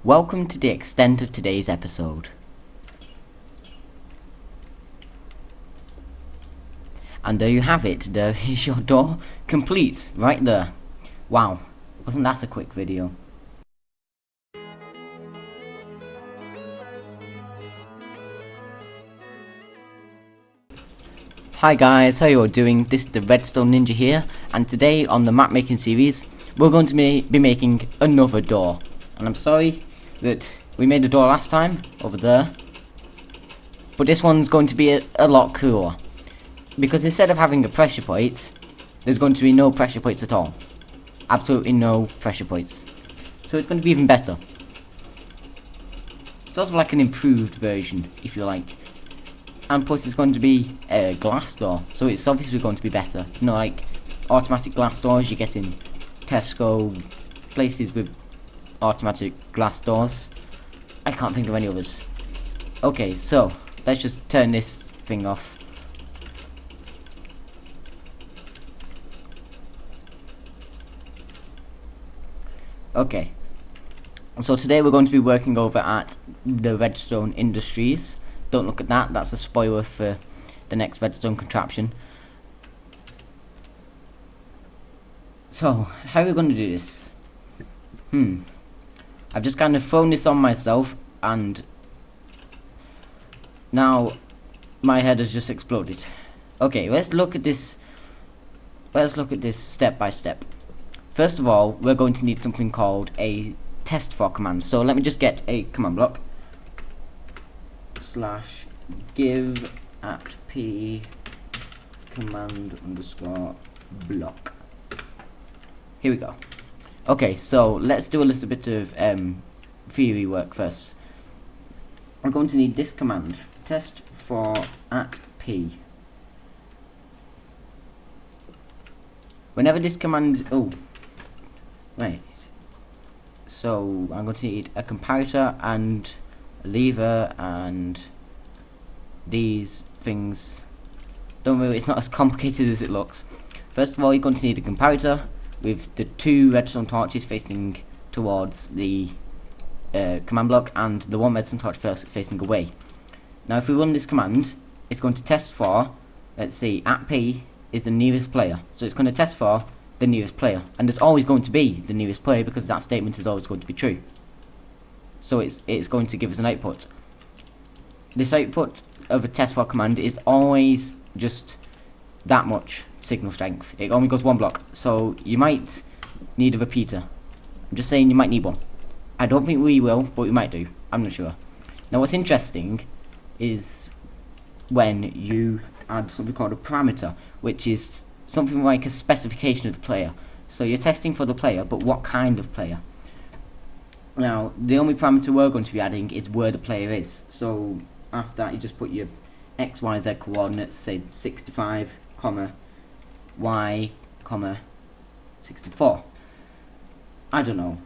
Welcome to the extent of today's episode. And there you have it, there is your door complete, right there. Wow, wasn't that a quick video? Hi guys, how you all doing? This is the Redstone Ninja here, and today on the map making series, we're going to be making another door. And I'm sorry that we made a door last time, over there, but this one's going to be a lot cooler. Because instead of having a pressure plate, there's going to be no pressure plates at all. Absolutely no pressure plates. So it's going to be even better. Sort of like an improved version, if you like. And plus it's going to be a glass door, so it's obviously going to be better. You know, like automatic glass doors you get in Tesco, places with automatic glass doors. I can't think of any others. Okay, so let's just turn this thing off. Okay, so today we're going to be working over at the Redstone Industries. Don't look at that, that's a spoiler for the next redstone contraption. So, how are we going to do this? I've just kind of thrown this on myself, and now my head has just exploded. Okay, let's look at this step by step. First of all, we're going to need something called a test for command. So let me just get a command block. /give at p command underscore block. Here we go. Okay, so let's do a little bit of theory work first. I'm going to need this command, test for at p. Whenever this command, so I'm going to need a comparator and a lever and these things. Don't worry, it's not as complicated as it looks. First of all, you're going to need a comparator with the two redstone torches facing towards the command block and the one redstone torch facing away. Now if we run this command, it's going to test for, let's see, at P is the nearest player. So it's going to test for the nearest player. And there's always going to be the nearest player because that statement is always going to be true. So it's going to give us an output. This output of a test for command is always just that much signal strength. It only goes one block. So you might need a repeater. I'm just saying you might need one. I don't think we will, but we might do. I'm not sure. Now what's interesting is when you add something called a parameter, which is something like a specification of the player. So you're testing for the player, but what kind of player? Now, the only parameter we're going to be adding is where the player is. So after that, you just put your x, y, z coordinates, say 65, y, 64. I don't know,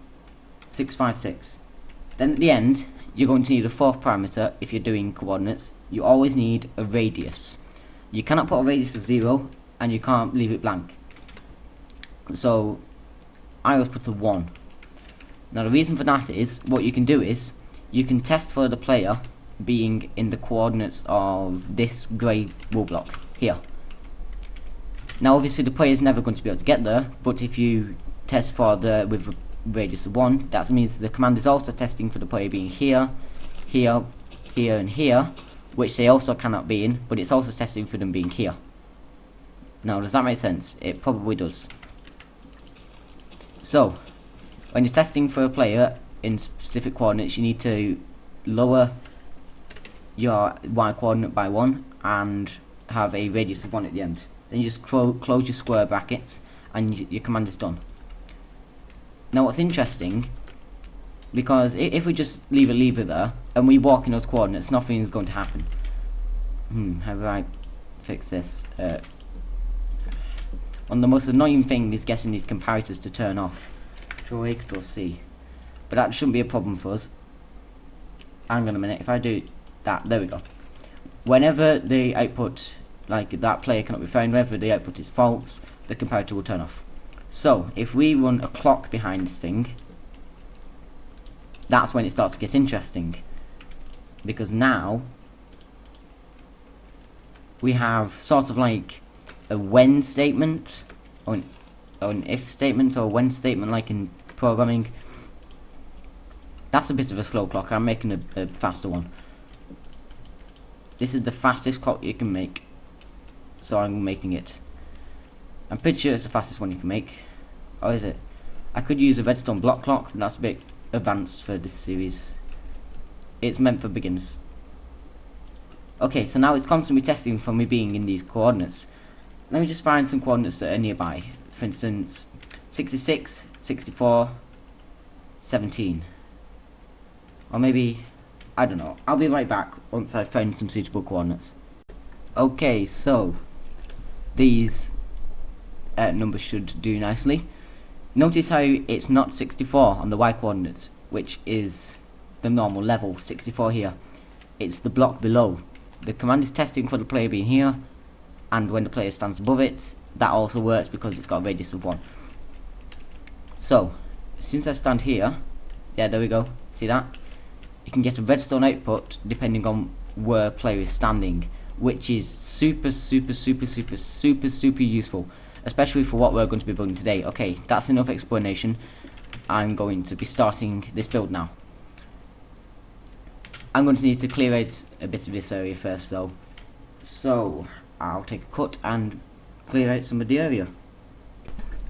656. Then at the end, you're going to need a fourth parameter if you're doing coordinates. You always need a radius. You cannot put a radius of 0, and you can't leave it blank. So I always put a 1. Now the reason for that is, what you can do is, you can test for the player being in the coordinates of this grey wool block here. Now obviously the player is never going to be able to get there, but if you test for with a radius of 1, that means the command is also testing for the player being here, here, here and here, which they also cannot be in, but it's also testing for them being here. Now does that make sense? It probably does. So when you're testing for a player in specific coordinates, you need to lower your y coordinate by 1 and have a radius of 1 at the end. Then you just close your square brackets and your command is done. Now what's interesting, because if we just leave a lever there and we walk in those coordinates, nothing is going to happen. How do I fix this? One of the most annoying things is getting these comparators to turn off. Control A, Control C. But that shouldn't be a problem for us. Hang on a minute, if I do that, there we go. Whenever the output, like that player cannot be found, whenever the output is false, the comparator will turn off. So, if we run a clock behind this thing, that's when it starts to get interesting, because now we have sort of like a when statement, or an if statement, or a when statement, like in programming. That's a bit of a slow clock. I'm making a faster one. This is the fastest clock you can make, so I'm making it. I'm pretty sure it's the fastest one you can make. Or is it? I could use a redstone block clock, but that's a bit advanced for this series. It's meant for beginners. Okay, so now it's constantly testing for me being in these coordinates. Let me just find some coordinates that are nearby. For instance, 66, 64, 17. Or maybe, I don't know. I'll be right back once I've found some suitable coordinates. Okay, so these numbers should do nicely. Notice how it's not 64 on the y coordinates, which is the normal level, 64 here. It's the block below. The command is testing for the player being here, and when the player stands above it, that also works because it's got a radius of 1. So, since I stand here, yeah, there we go, see that? You can get a redstone output depending on where a player is standing, which is super useful, especially for what we're going to be building today. Okay, that's enough explanation. I'm going to be starting this build now. I'm going to need to clear out a bit of this area first though, so I'll take a cut and clear out some of the area.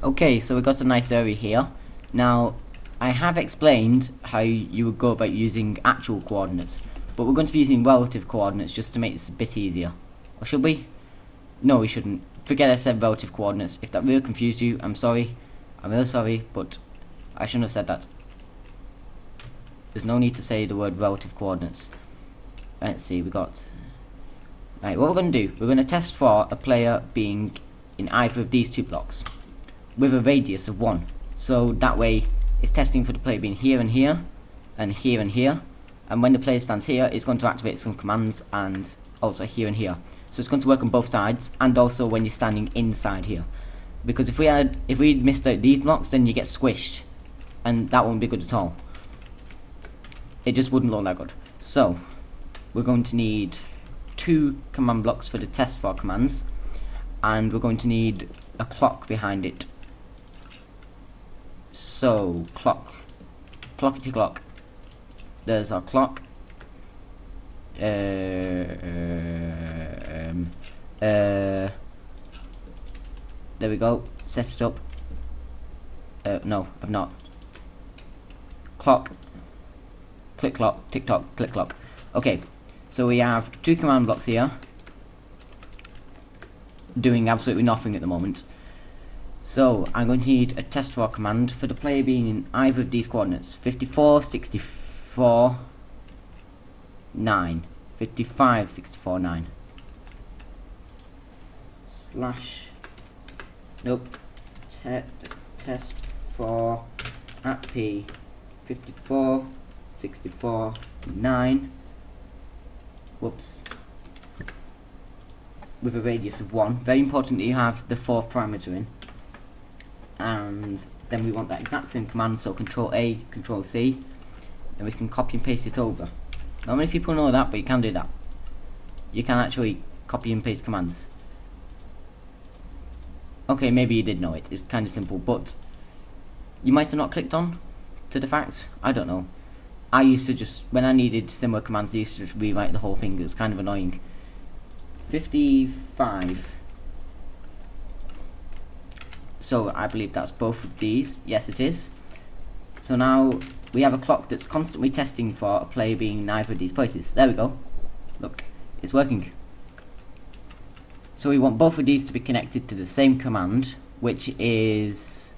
Okay, so we've got a nice area here. Now, I have explained how you would go about using actual coordinates, but we're going to be using relative coordinates just to make this a bit easier. Or should we? No, we shouldn't. Forget I said relative coordinates. If that really confused you, I'm sorry. I'm really sorry, but I shouldn't have said that. There's no need to say the word relative coordinates. Let's see, we got... Right, what we're going to do, we're going to test for a player being in either of these two blocks with a radius of 1. So that way, it's testing for the player being here and here, and here and here. And when the player stands here, it's going to activate some commands, and also here and here. So it's going to work on both sides, and also when you're standing inside here. Because if we missed out these blocks, then you get squished, and that won't be good at all. It just wouldn't look that good. So we're going to need 2 command blocks for the test for commands, and we're going to need a clock behind it. So clockety clock. There's our clock. There we go. Set it up. No, I've not. Clock. Click clock. Tick tock. Click clock. Okay, so we have 2 command blocks here, doing absolutely nothing at the moment. So I'm going to need a test for command for the player being in either of these coordinates: 54, 64, 9. 55, 64, 9. Slash. Nope. Test for at P 54, 64, 9. Whoops. With a radius of 1. Very important that you have the 4th parameter in. And then we want that exact same command, so Control A, Control C, and we can copy and paste it over. Not many people know that, but you can do that. You can actually copy and paste commands. Okay, maybe you did know it. It's kind of simple, but you might have not clicked on to the fact. I don't know. I used to just, when I needed similar commands, I used to just rewrite the whole thing. It was kind of annoying. 55. So I believe that's both of these. Yes, it is. So now we have a clock that's constantly testing for a player being in either of these places. There we go. Look, it's working. So we want both of these to be connected to the same command, which is...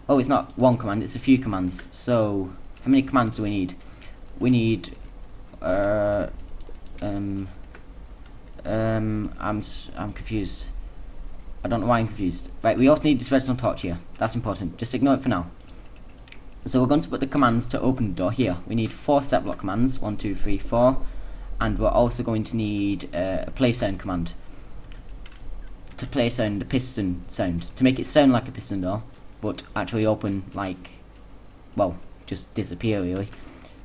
Oh, it's not one command, it's a few commands. So how many commands do we need? We need... I'm confused. I don't know why I'm confused. Right, we also need this redstone torch here. That's important. Just ignore it for now. So we're going to put the commands to open the door here. We need 4 set block commands. 1, 2, 3, 4. And we're also going to need a play sound command to play sound the piston sound, to make it sound like a piston door, but actually open like, well, just disappear really.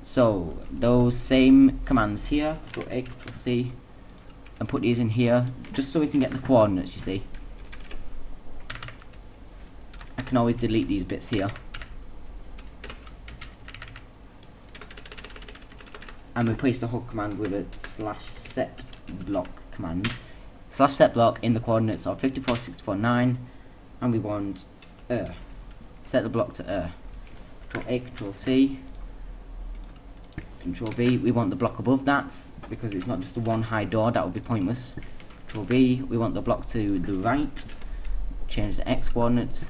So those same commands here, Control A, Control C, and put these in here just so we can get the coordinates. You see, I can always delete these bits here and replace the whole command with a /set block command. /set block in the coordinates of 54, 64, 9, and we want set the block to Control A, Control C, Control V. We want the block above that because it's not just a one high door, that would be pointless. Control V. We want the block to the right, change the X coordinate,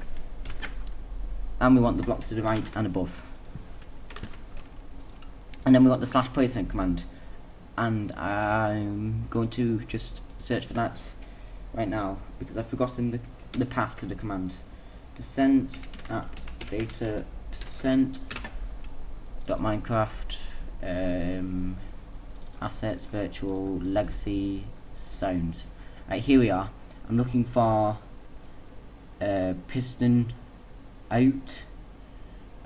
and we want the block to the right and above. And then we want the /playtime command, and I'm going to just search for that right now because I've forgotten the path to the command. Descent app data descent .minecraft assets virtual legacy sounds. Right, here we are. I'm looking for piston out,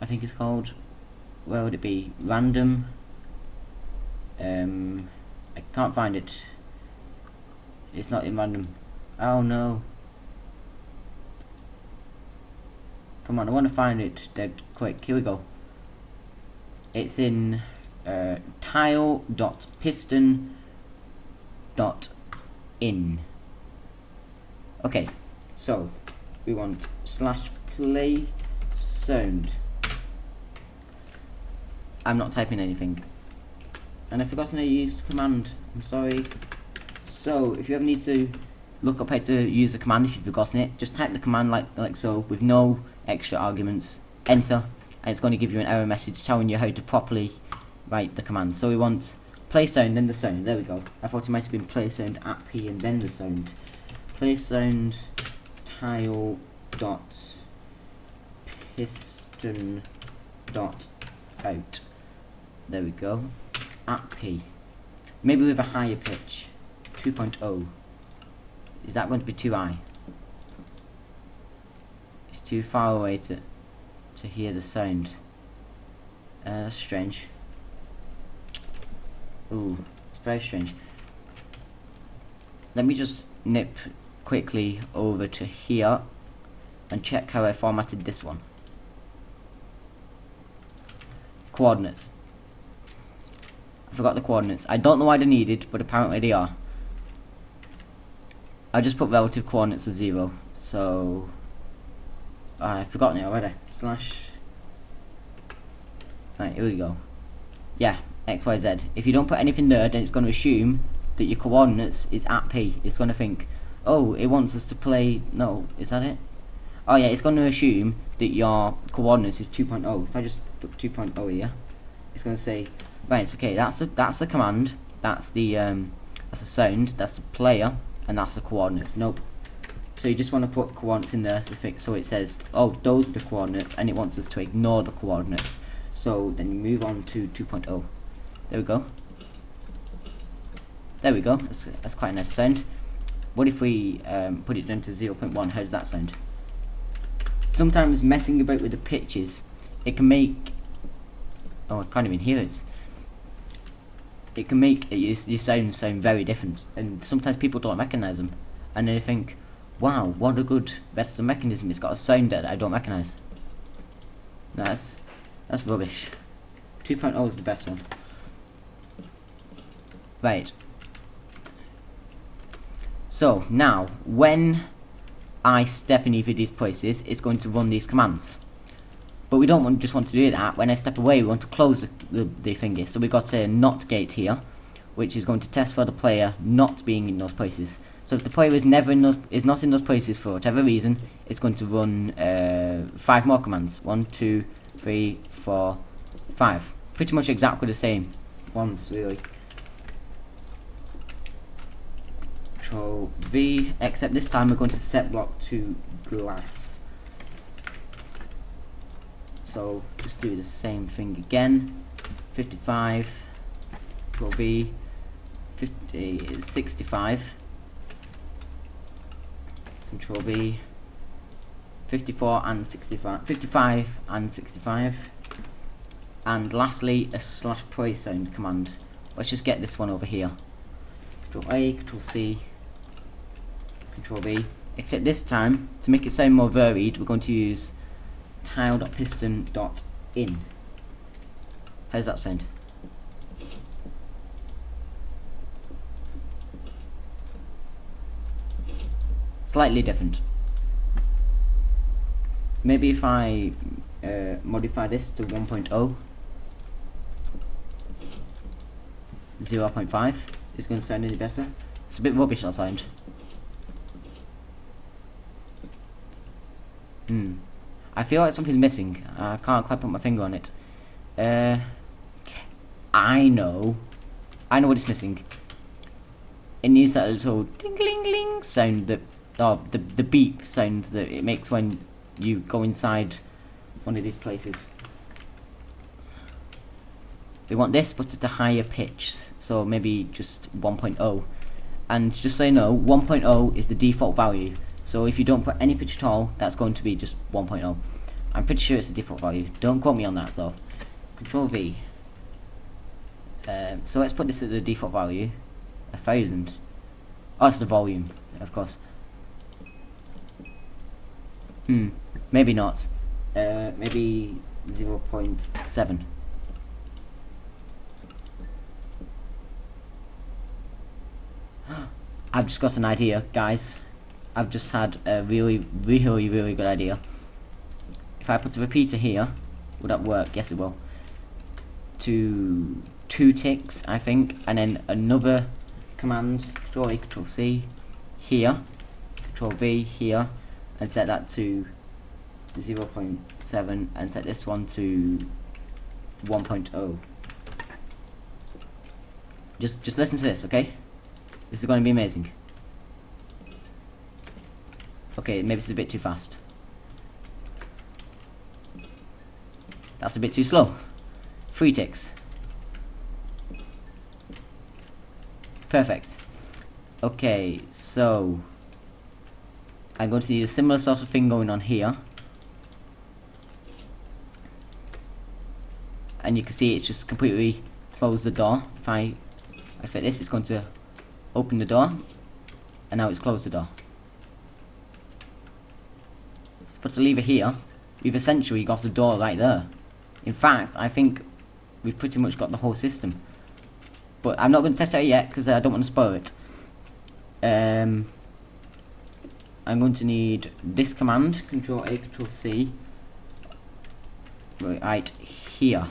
I think it's called. Where would it be? Random. I can't find it. It's not in random. Oh no. Come on, I want to find it dead quick. Here we go. It's in tile.piston.in. Okay, so we want /play sound. I'm not typing anything, and I've forgotten to use command. I'm sorry. So if you ever need to look up how to use the command, if you've forgotten it, just type the command like so, with no extra arguments, enter, and it's going to give you an error message telling you how to properly write the command. So we want play sound, then the sound. There we go. I thought it might have been play sound at P and then the sound. Play sound tile dot piston dot out. There we go. At P. Maybe with a higher pitch. 2.0. Is that going to be too high? It's too far away to hear the sound. That's strange. Ooh, it's very strange. Let me just nip quickly over to here and check how I formatted this one. Coordinates. I forgot the coordinates. I don't know why they're needed, but apparently they are. I just put relative coordinates of 0, so I've forgotten it already. Right, here we go. Yeah, XYZ. If you don't put anything there, then it's going to assume that your coordinates is at P. It's going to think, oh, it wants us to play. No, is that it? Oh yeah, it's going to assume that your coordinates is 2.0. If I just put 2.0 here, it's going to say, right, okay, that's the command, that's the sound, that's the player, and that's the coordinates. Nope. So you just want to put coordinates in there so it says, oh, those are the coordinates, and it wants us to ignore the coordinates. So then you move on to 2.0. There we go. There we go. That's quite a nice sound. What if we put it down to 0.1? How does that sound? Sometimes messing about with the pitches, it can make. Oh, I can't even hear it. It can make your sounds sound very different, and sometimes people don't recognise them, and they think, "Wow, what a good redstone mechanism! It's got a sound that I don't recognise." That's rubbish. 2.0 is the best one. Right. So now, when I step in either of these places, it's going to run these commands. But we don't just want to do that. When I step away, we want to close the thingy. So we've got a not gate here, which is going to test for the player not being in those places. So if the player is not in those places for whatever reason, it's going to run 5 more commands. 1, 2, 3, 4, 5. Pretty much exactly the same ones, really. Control V, except this time we're going to set block to glass. So just do the same thing again. 55, Control V, 65, Control V, 54 and 65, 55 and 65, And lastly, a /play sound command. Let's just get this one over here. Control A, Control C, Control V. Except this time, to make it sound more varied, we're going to use tile.piston.in. How does that sound? Slightly different. Maybe if I modify this to 1.0, 0.5 is going to sound any better. It's a bit rubbish, that sound. I feel like something's missing. I can't quite put my finger on it. I know what it's missing. It needs that little ding-ling-ling sound that, the beep sound that it makes when you go inside one of these places. We want this, but at a higher pitch, so maybe just 1.0. And just so you know, 1.0 is the default value. So if you don't put any pitch at all, that's going to be just 1.0. I'm pretty sure it's the default value. Don't quote me on that though. Control V. So let's put this at the default value, 1000. Oh, it's the volume, of course. Maybe not. Maybe 0.7. I've just got an idea, guys. I've just had a really good idea. If I put a repeater here, will that work? Yes, it will. To 2 ticks, I think, and then another command, Control A, Control C, here, Control V here, and set that to 0.7, and set this one to 1.0. Just listen to this, okay? This is going to be amazing. Okay, maybe it's a bit too fast. That's a bit too slow. 3 ticks. Perfect. Okay, so I'm going to need a similar sort of thing going on here. And you can see it's just completely closed the door. If I expect this, it's going to open the door, and now it's closed the door. So put a lever here, we've essentially got a door right there. In fact, I think we've pretty much got the whole system. But I'm not going to test it out yet because I don't want to spoil it. I'm going to need this command, Control A, Control C, right here,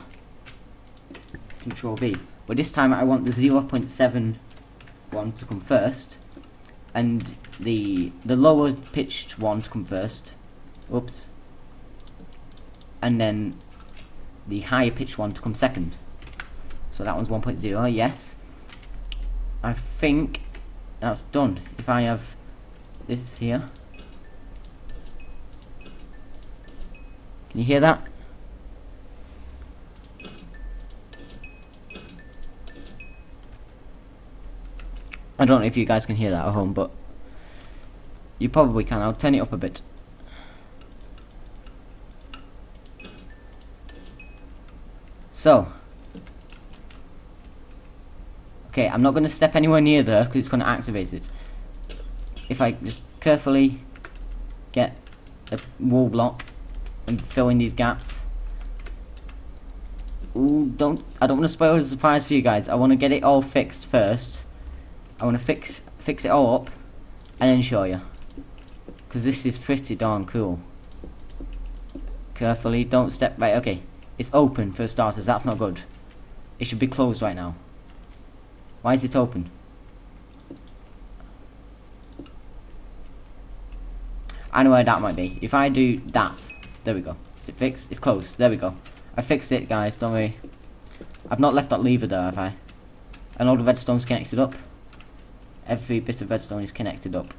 Control V. But this time I want the 0.7 one to come first, and the lower pitched one to come first. Oops. And then the higher pitched one to come second. So that one's 1.0, yes. I think that's done. If I have this here. Can you hear that? I don't know if you guys can hear that at home, but you probably can. I'll turn it up a bit. So, okay, I'm not going to step anywhere near there because it's going to activate it. If I just carefully get a wall block and fill in these gaps. Ooh, I don't want to spoil the surprise for you guys. I want to get it all fixed first. I want to fix it all up and then show you, because this is pretty darn cool. Carefully, don't step. Right, okay. It's open for starters. That's not good. It should be closed right now. Why is it open? I know where that might be. If I do that, there we go. Is it fixed? It's closed. There we go. I fixed it, guys. Don't worry. I've not left that lever there, have I? And all the redstone's connected up. Every bit of redstone is connected up.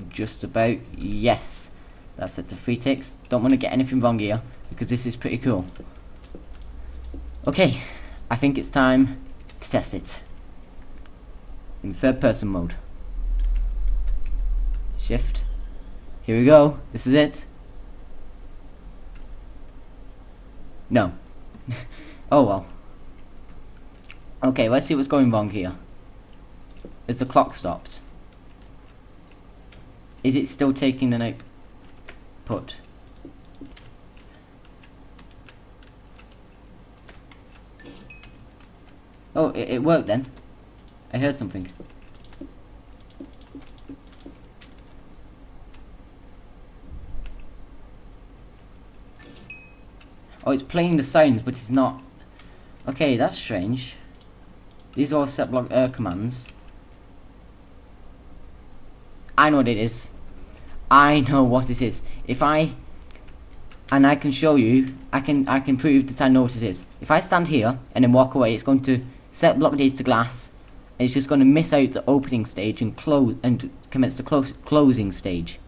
Just about. Yes. That's set to 3 ticks. Don't want to get anything wrong here, because this is pretty cool. Okay. I think it's time to test it. In third person mode. Shift. Here we go. This is it. No. Oh well. Okay, let's see what's going wrong here. As the clock stops. Is it still taking an output? Oh, it worked then. I heard something. Oh, it's playing the sounds, but it's not. Okay, that's strange. These are all set block commands. I know what it is. I know what it is. If I can show you, I can prove that I know what it is. If I stand here and then walk away, it's going to set block these to glass. And it's just going to miss out the opening stage and commence the closing stage.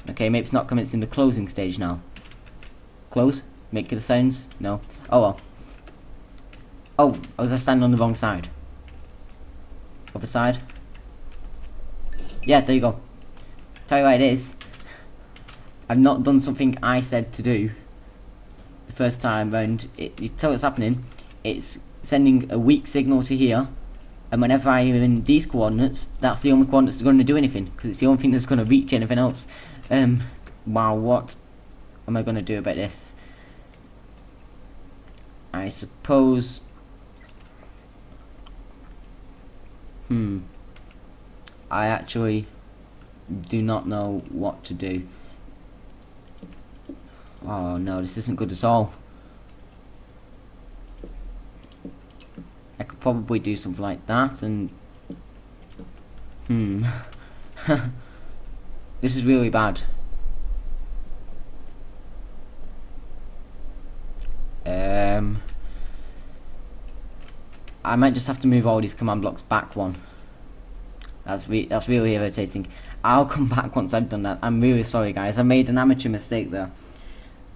Okay, maybe it's not commencing the closing stage now. Close. Make the sounds. No. Oh well. Oh, was I standing on the wrong side? Other side. Yeah, there you go. Tell you what it is. I've not done something I said to do the first time round. You tell what's happening. It's sending a weak signal to here, and whenever I am in these coordinates, that's the only coordinates that's going to do anything, because it's the only thing that's going to reach anything else. Wow, what am I going to do about this? I suppose. I actually do not know what to do. Oh no, this isn't good at all. I could probably do something like that and... This is really bad. I might just have to move all these command blocks back one. That's really irritating. I'll come back once I've done that. I'm really sorry, guys. I made an amateur mistake there.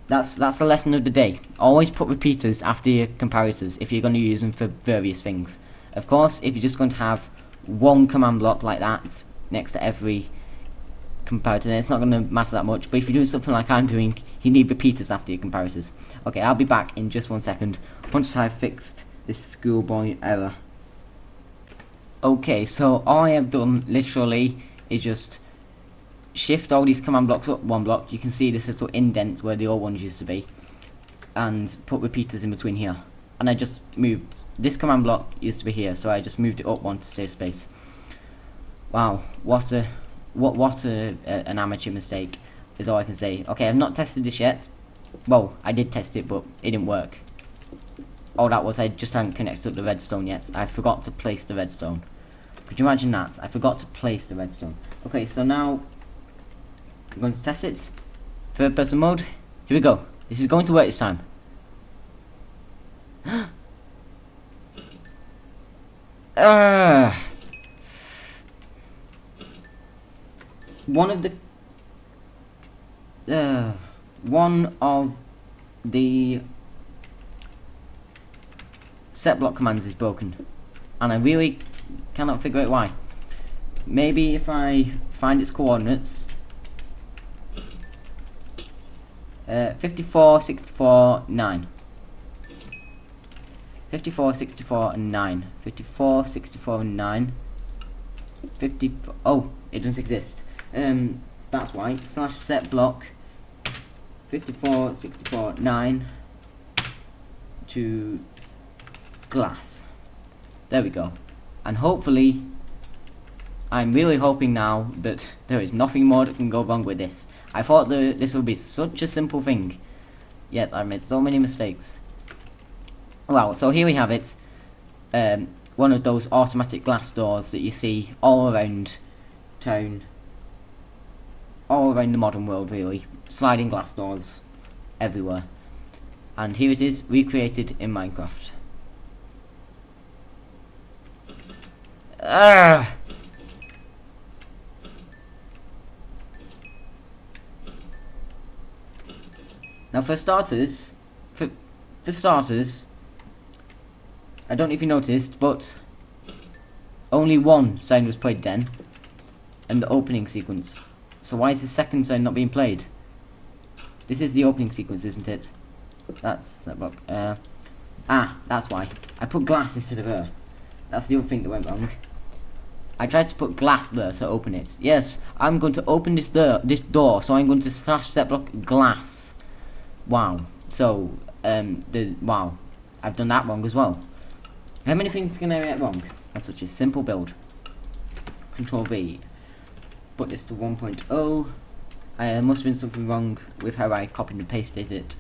That's the lesson of the day. Always put repeaters after your comparators if you're going to use them for various things. Of course, if you're just going to have one command block like that next to every comparator, then it's not going to matter that much. But if you're doing something like I'm doing, you need repeaters after your comparators. Okay, I'll be back in just 1 second once I've fixed this schoolboy error. Okay, so all I have done literally is just shift all these command blocks up one block. You can see this little indent where the old ones used to be, and put repeaters in between here. And I just moved this command block used to be here, so I just moved it up one to save space. Wow, what an amateur mistake is all I can say. Okay, I've not tested this yet. Well, I did test it, but it didn't work. All that was I just hadn't connected up the redstone yet. I forgot to place the redstone. Could you imagine that? I forgot to place the redstone. Okay, so now I'm going to test it. Third person mode. Here we go. This is going to work this time. One of the set block commands is broken, and I really cannot figure out why. Maybe if I find its coordinates. 54, 64, 9. 54, 64, and 9. 54, 64, and 9. 50. Oh, it doesn't exist. That's why. / set block 54, 64, 9 to glass. There we go. And hopefully, I'm really hoping now that there is nothing more that can go wrong with this. I thought this would be such a simple thing, yet I made so many mistakes. Well, so here we have it. One of those automatic glass doors that you see all around town, all around the modern world really. Sliding glass doors everywhere. And here it is, recreated in Minecraft. Now for starters, I don't know if you noticed, but only one sound was played then, and the opening sequence. So why is the second sound not being played? This is the opening sequence, isn't it? That's that block. That's why. I put glass instead of air. That's the other thing that went wrong. I tried to put glass there to open it. Yes, I'm going to open this door, so I'm going to slash that block glass. Wow. So, wow. I've done that wrong as well. How many things can I get wrong on such a simple build? Control V. Put this to 1.0. Must have been something wrong with how I copied and pasted it.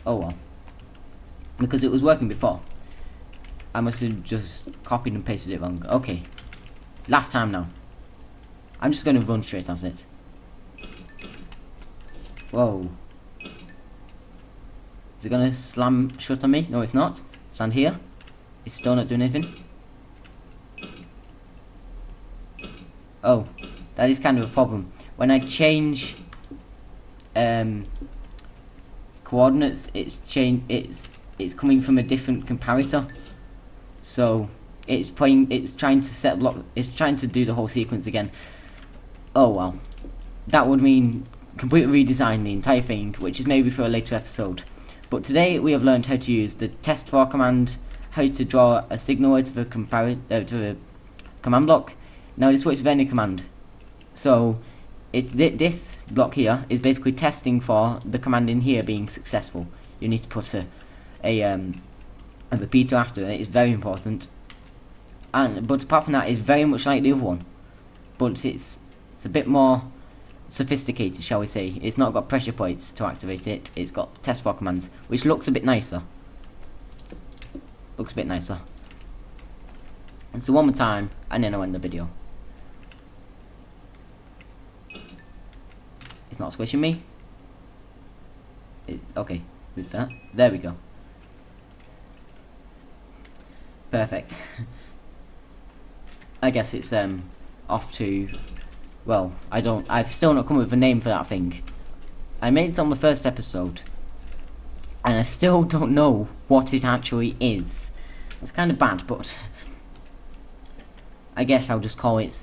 Oh well. Because it was working before. I must have just copied and pasted it wrong. Okay. Last time now. I'm just going to run straight at it. Whoa. Is it going to slam shut on me? No, it's not. Stand here. It's still not doing anything. Oh, that is kind of a problem. When I change coordinates, it's coming from a different comparator. So it's trying to set block. It's trying to do the whole sequence again. Oh well, that would mean completely redesign the entire thing, which is maybe for a later episode. But today we have learned how to use the test for command, how to draw a signal out of a to a command block. Now this works with any command. So it's this block here is basically testing for the command in here being successful. You need to put a repeater after it. It's very important. But apart from that, it's very much like the other one, but it's a bit more sophisticated, shall we say. It's not got pressure points to activate it. It's got test for commands, which looks a bit nicer. Looks a bit nicer. So one more time, and then I'll end the video. It's not squishing me. Okay, with that. There we go. Perfect. I guess it's off to, well, I've still not come up with a name for that thing. I made it on the first episode, and I still don't know what it actually is. It's kind of bad, but I guess I'll just call it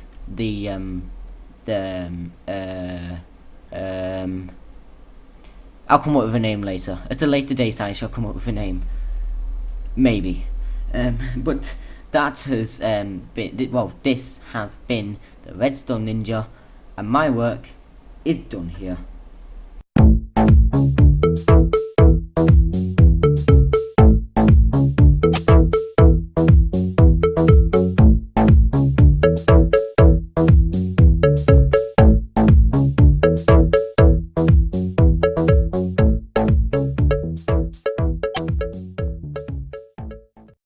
I'll come up with a name later. At a later date I shall come up with a name. Maybe. But that has this has been the Redstone Ninja, and my work is done here.